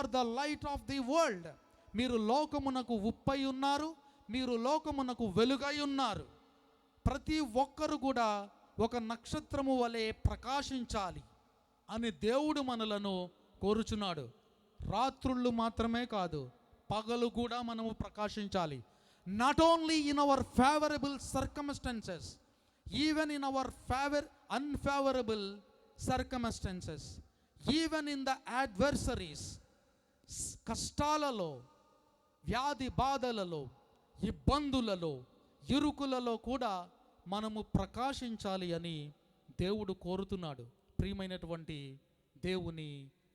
Are the light of the world. మీరు లోకమునకు ఉప్పై ఉన్నారు, మీరు లోకమునకు వెలుగై ఉన్నారు. ప్రతి ఒక్కరు కూడా ఒక నక్షత్రము వలె ప్రకాశించాలి అని దేవుడు మనలను కోరుచున్నాడు. రాత్రుళ్ళు మాత్రమే కాదు, పగలు కూడా మనము ప్రకాశించాలి. Not only in our favourable circumstances, even in our unfavourable circumstances, even in the adversaries, కష్టాలలో, వ్యాధి బాధలలో, ఇబ్బందులలో, ఇరుకులలో కూడా మనము ప్రకాశించాలి అని దేవుడు కోరుతున్నాడు. ప్రియమైనటువంటి దేవుని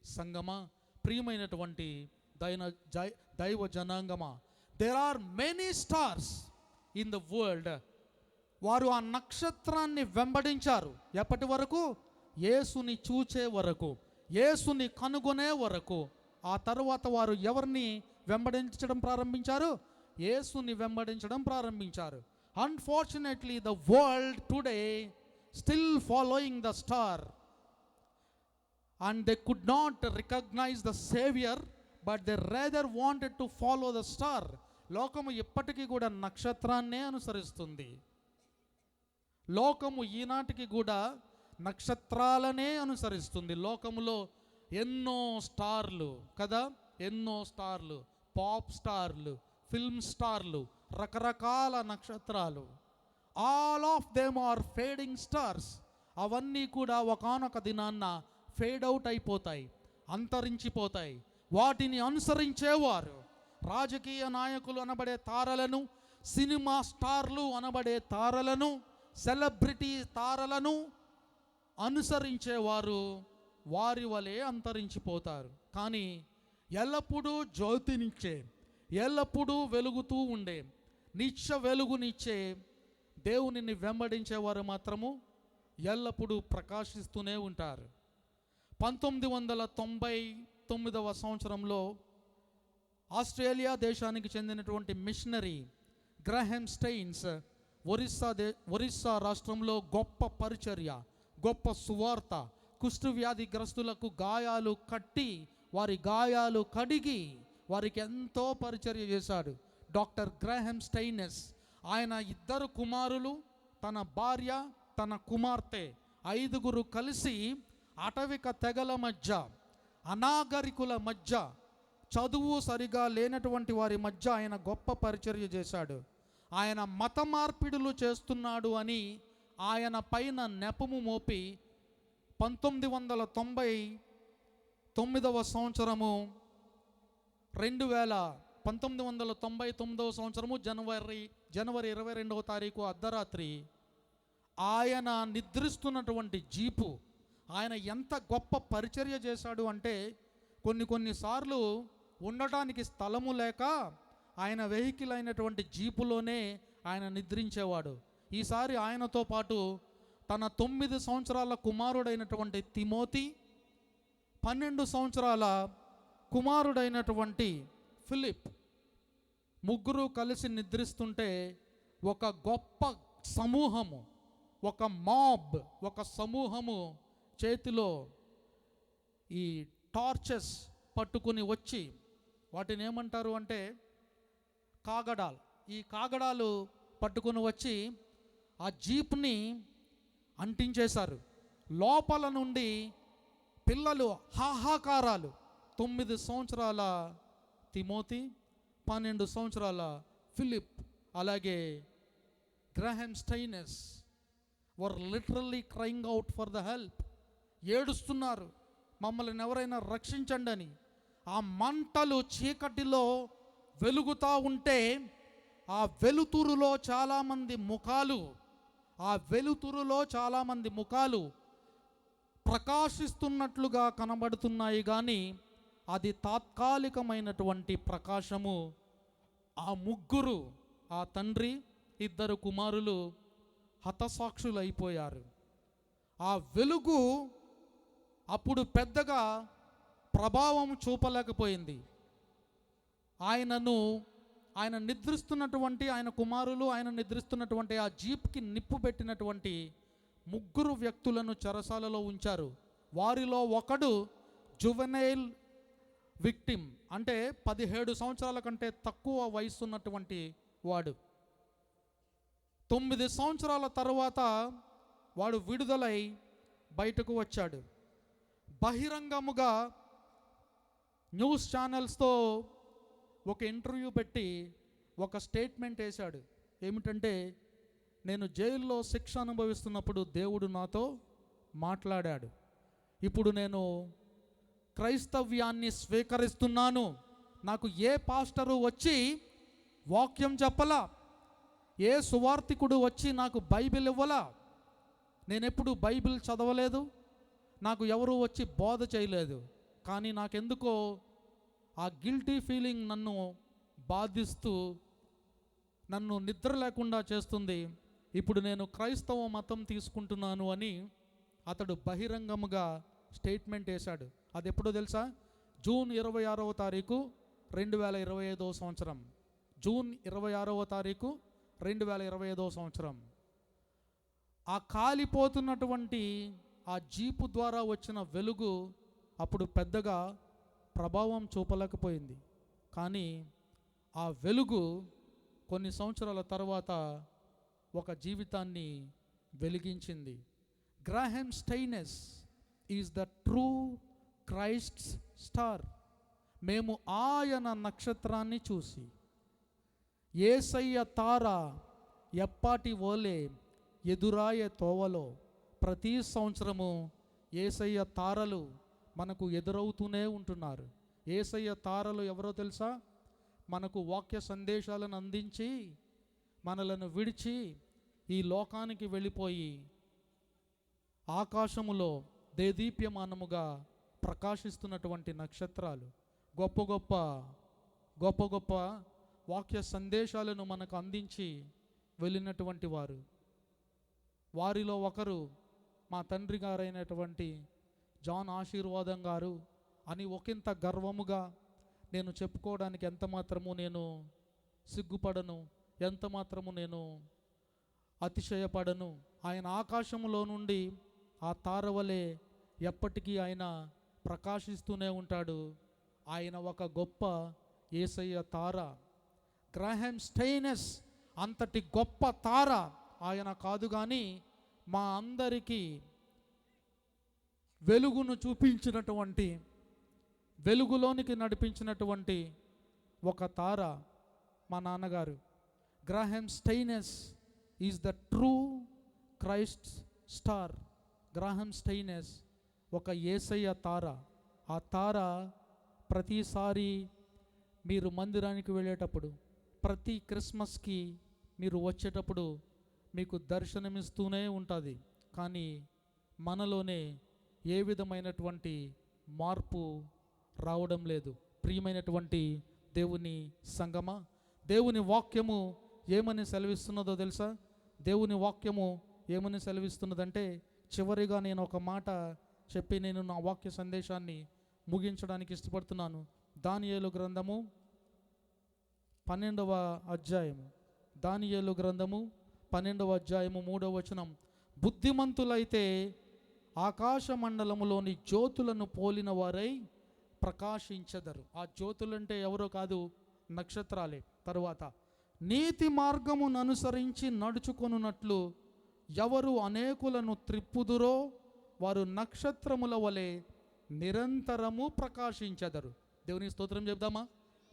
సంగమా, ప్రియమైనటువంటి దైవ జనాంగమా, there are many stars in the world. వారు ఆ నక్షత్రాన్ని వెంబడించారు. ఎప్పటి వరకు? యేసుని చూచే వరకు, యేసుని కనుగొనే వరకు. ఆ తరువాత వారు ఎవరిని వెంబడించడం ప్రారంభించారు? యేసుని వెంబడించడం ప్రారంభించారు. Unfortunately the world today still following the star and they could not recognize the savior, but they rather wanted to follow the star. లోకము ఎప్పటికీ కూడా నక్షత్రాన్నే అనుసరిస్తుంది. లోకము ఈనాటికి కూడా నక్షత్రాలనే అనుసరిస్తుంది. లోకములో ఎన్నో స్టార్లు కదా, ఎన్నో స్టార్లు, పాప్ స్టార్లు, ఫిల్మ్ స్టార్లు, రకరకాల నక్షత్రాలు. All of them are fading stars. అవన్నీ కూడా ఒకానొక దినాన్న ఫేడ్ అవుట్ అయిపోతాయి, అంతరించిపోతాయి. వాటిని అనుసరించేవారు రాజకీయ నాయకులు అనబడే తారలను, సినిమా స్టార్లు అనబడే తారలను, సెలబ్రిటీ తారలను అనుసరించేవారు వారి వలె అంతరించిపోతారు. కానీ ఎల్లప్పుడూ జ్యోతినిచ్చే, ఎల్లప్పుడూ వెలుగుతూ ఉండే, నిత్య వెలుగునిచ్చే దేవునిని వెంబడించేవారు మాత్రము ఎల్లప్పుడూ ప్రకాశిస్తూనే ఉంటారు. 1999వ సంవత్సరంలో ఆస్ట్రేలియా దేశానికి చెందినటువంటి మిషనరీ గ్రాహం స్టెయిన్స్ ఒరిస్సా రాష్ట్రంలో గొప్ప పరిచర్య, గొప్ప సువార్త, కుష్ఠవ్యాధిగ్రస్తులకు గాయాలు కట్టి, వారి గాయాలు కడిగి వారికి ఎంతో పరిచర్య చేశాడు డాక్టర్ గ్రాహం స్టెయినెస్. ఆయన 2 కుమారులు, తన భార్య, తన కుమార్తె, 5గురు కలిసి అటవిక తెగల మధ్య, అనాగరికుల మధ్య, చదువు సరిగా లేనటువంటి వారి మధ్య ఆయన గొప్ప పరిచర్య చేశాడు. ఆయన మత మార్పిడులు చేస్తున్నాడు అని ఆయన పైన నెపము మోపి 1999వ సంవత్సరము 1999వ సంవత్సరము జనవరి 22వ తారీఖు అర్ధరాత్రి ఆయన నిద్రిస్తున్నటువంటి జీపు, ఆయన ఎంత గొప్ప పరిచర్య చేశాడు అంటే కొన్నిసార్లు ఉండటానికి స్థలము లేక ఆయన వెహికల్ అయినటువంటి జీపులోనే ఆయన నిద్రించేవాడు. ఈసారి ఆయనతో పాటు తన 9 సంవత్సరాల కుమారుడైనటువంటి తిమోతి, 12 సంవత్సరాల కుమారుడైనటువంటి ఫిలిప్, ముగ్గురు కలిసి నిద్రిస్తుంటే ఒక గొప్ప సమూహము, ఒక మాబ్, ఒక సమూహము చేతిలో ఈ టార్చెస్ పట్టుకుని వచ్చి, వాటిని ఏమంటారు అంటే కాగడాలు, ఈ కాగడాలు పట్టుకుని వచ్చి ఆ జీప్ని అంటించేశారు. లోపల నుండి పిల్లలు హాహాకారాలు. 9 సంవత్సరాల తిమోతి, 12 సంవత్సరాల ఫిలిప్, అలాగే Graham Staines were literally crying out for the help. ఏడుస్తున్నారు, మమ్మల్ని ఎవరైనా రక్షించండి అని. ఆ మంటలు చీకటిలో వెలుగుతూ ఉంటే ఆ వెలుతురులో చాలామంది ముఖాలు ప్రకాశిస్తున్నట్లుగా కనబడుతున్నాయి, కానీ అది తాత్కాలికమైనటువంటి ప్రకాశము. ఆ ముగ్గురు, ఆ తండ్రి, 2 కుమారులు హతసాక్షులైపోయారు. ఆ వెలుగు అప్పుడు పెద్దగా ప్రభావం చూపలేకపోయింది. ఆయన నిద్రిస్తున్నటువంటి, ఆయన కుమారులు ఆయన నిద్రిస్తున్నటువంటి ఆ జీప్కి నిప్పు పెట్టినటువంటి 3 వ్యక్తులను చెరసాలలో ఉంచారు. వారిలో ఒకడు జువెనైల్ విక్టిమ్ అంటే 17 సంవత్సరాల కంటే తక్కువ వయసు ఉన్నటువంటి వాడు. 9 సంవత్సరాల తర్వాత వాడు విడుదలై బయటకు వచ్చాడు. బహిరంగముగా న్యూస్ ఛానల్స్తో ఒక ఇంటర్వ్యూ పెట్టి ఒక స్టేట్మెంట్ వేశాడు. ఏమిటంటే, నేను జైల్లో శిక్ష అనుభవిస్తున్నప్పుడు దేవుడు నాతో మాట్లాడాడు. ఇప్పుడు నేను క్రైస్తవ్యాన్ని స్వీకరిస్తున్నాను. నాకు ఏ పాస్టరు వచ్చి వాక్యం చెప్పలా, ఏ సువార్తికుడు వచ్చి నాకు బైబిల్ ఇవ్వలా, నేనెప్పుడు బైబిల్ చదవలేదు, నాకు ఎవరు వచ్చి బోధ చేయలేదు. కానీ నాకెందుకో ఆ గిల్టీ ఫీలింగ్ నన్ను బాధిస్తూ నన్ను నిద్ర లేకుండా చేస్తుంది. ఇప్పుడు నేను క్రైస్తవ మతం తీసుకుంటున్నాను అని అతడు బహిరంగముగా స్టేట్మెంట్ వేశాడు. అది ఎప్పుడో తెలుసా? జూన్ 26వ తారీఖు 2025 సంవత్సరం. జూన్ 26వ తారీఖు 2025 సంవత్సరం. ఆ కాలిపోతున్నటువంటి ఆ జీపు ద్వారా వచ్చిన వెలుగు అప్పుడు పెద్దగా ప్రభావం చూపలేకపోయింది. కానీ ఆ వెలుగు కొన్ని సంవత్సరాల తర్వాత ఒక జీవితాన్ని వెలిగించింది. Graham Staines is the true Christ's star. మేము ఆయన నక్షత్రాన్ని చూసి, యేసయ్య తార ఎప్పాటి ఓలే ఎదురాయే తోవలో. ప్రతి సంవత్సరము యేసయ్య తారలు మనకు ఎదురవుతూనే ఉంటున్నారు. యేసయ్య తారలు ఎవరో తెలుసా? మనకు వాక్య సందేశాలను అందించి మనలను విడిచి ఈ లోకానికి వెళ్ళిపోయి ఆకాశములో దేదీప్యమానముగా ప్రకాశిస్తున్నటువంటి నక్షత్రాలు. గొప్ప గొప్ప వాక్య సందేశాలను మనకు అందించి వెళ్ళినటువంటి వారు. వారిలో ఒకరు మా తండ్రి గారైనటువంటి జాన్ ఆశీర్వాదం గారు అని ఒకంత గర్వముగా నేను చెప్పుకోవడానికి ఎంత మాత్రము నేను సిగ్గుపడను, ఎంత మాత్రము నేను అతిశయపడను. ఆయన ఆకాశములో నుండి ఆ తారవలే ఎప్పటికీ ఆయన ప్రకాశిస్తూనే ఉంటాడు. ఆయన ఒక గొప్ప యేసయ్య తార. గ్రాహం స్టైనెస్ అంతటి గొప్ప తార ఆయన కాదు, కానీ మా అందరికీ వెలుగును చూపించినటువంటి, వెలుగులోనికి నడిపించినటువంటి ఒక తార మా నాన్నగారు. Graham Staines is the true Christ star. Graham Staines ఒక యేసయ్య తార. ఆ తార ప్రతిసారి మీరు మందిరానికి వెళ్ళేటప్పుడు, ప్రతి క్రిస్మస్కి మీరు వచ్చేటప్పుడు మీకు దర్శనమిస్తూనే ఉంటుంది. కానీ మనలోనే ఏ విధమైనటువంటి మార్పు రావడం లేదు. ప్రియమైనటువంటి దేవుని సంగమా, దేవుని వాక్యము ఏమని సెలవిస్తున్నదో తెలుసా? దేవుని వాక్యము ఏమని సెలవిస్తున్నదంటే, చివరిగా నేను ఒక మాట చెప్పి నేను నా వాక్య సందేశాన్ని ముగించడానికి ఇష్టపడుతున్నాను. దానియేలు గ్రంథము 12వ అధ్యాయము. దానియేలు గ్రంథము 12వ అధ్యాయము 3వ వచనం. బుద్ధిమంతులైతే ఆకాశ మండలములోని జ్యోతులను పోలిన వారై ప్రకాశించెదరు. ఆ జ్యోతులంటే ఎవరో కాదు, నక్షత్రాలే. తరువాత, నీతి మార్గమును అనుసరించి నడుచుకొనున్నట్లు ఎవరు అనేకులను త్రిప్పుదురో వారు నక్షత్రముల వలె నిరంతరము ప్రకాశించెదరు. దేవుని స్తోత్రం చెప్దామా?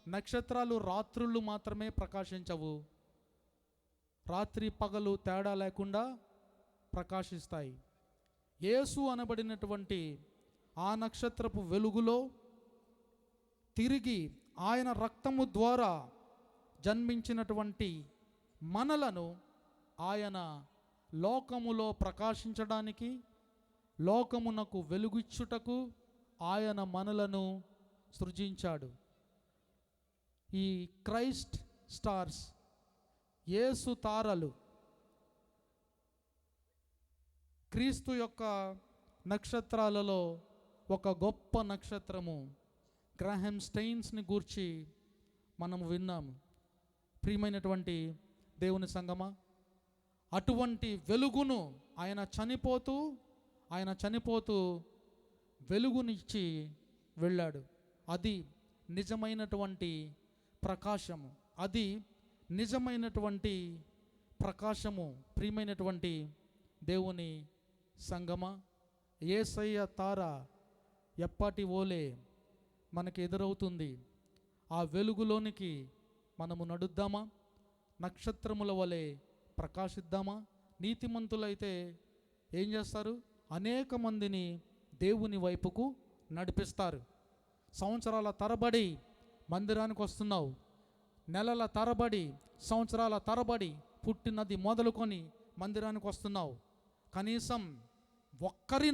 నక్షత్రాలు రాత్రుళ్ళు మాత్రమే ప్రకాశించవు, రాత్రి పగలు తేడా లేకుండా ప్రకాశిస్తాయి. యేసు అనబడినటువంటి ఆ నక్షత్రపు వెలుగులో తిరిగి ఆయన రక్తము ద్వారా జన్మించినటువంటి మనలను ఆయన లోకములో ప్రకాశించడానికి, లోకమునకు వెలుగిచ్చుటకు ఆయన మనలను సృజించాడు. ఈ క్రైస్ట్ స్టార్స్, యేసు తారలు, క్రీస్తు యొక్క నక్షత్రాలలో ఒక గొప్ప నక్షత్రము గ్రాహం స్టైన్స్ని గూర్చి మనము విన్నాము. ప్రియమైనటువంటి దేవుని సంగమా, అటువంటి వెలుగును ఆయన చనిపోతూ వెలుగునిచ్చి వెళ్ళాడు. అది నిజమైనటువంటి ప్రకాశము, అది నిజమైనటువంటి ప్రకాశము. ప్రియమైనటువంటి దేవుని సంగమ, యేసయ్య తార ఎప్పటి ఓలే మనకి ఎదురవుతుంది. ఆ వెలుగులోనికి మనము నడుద్దామా? నక్షత్రముల వలె ప్రకాశిద్దామా? నీతిమంతులైతే ఏం చేస్తారు? అనేక మందిని దేవుని వైపుకు నడిపిస్తారు. సంవత్సరాల తరబడి మందిరానికి వస్తున్నావు, నెలల తరబడి, సంవత్సరాల తరబడి పుట్టినది మొదలుకొని మందిరానికి వస్తున్నావు, కనీసం ఒక్కరి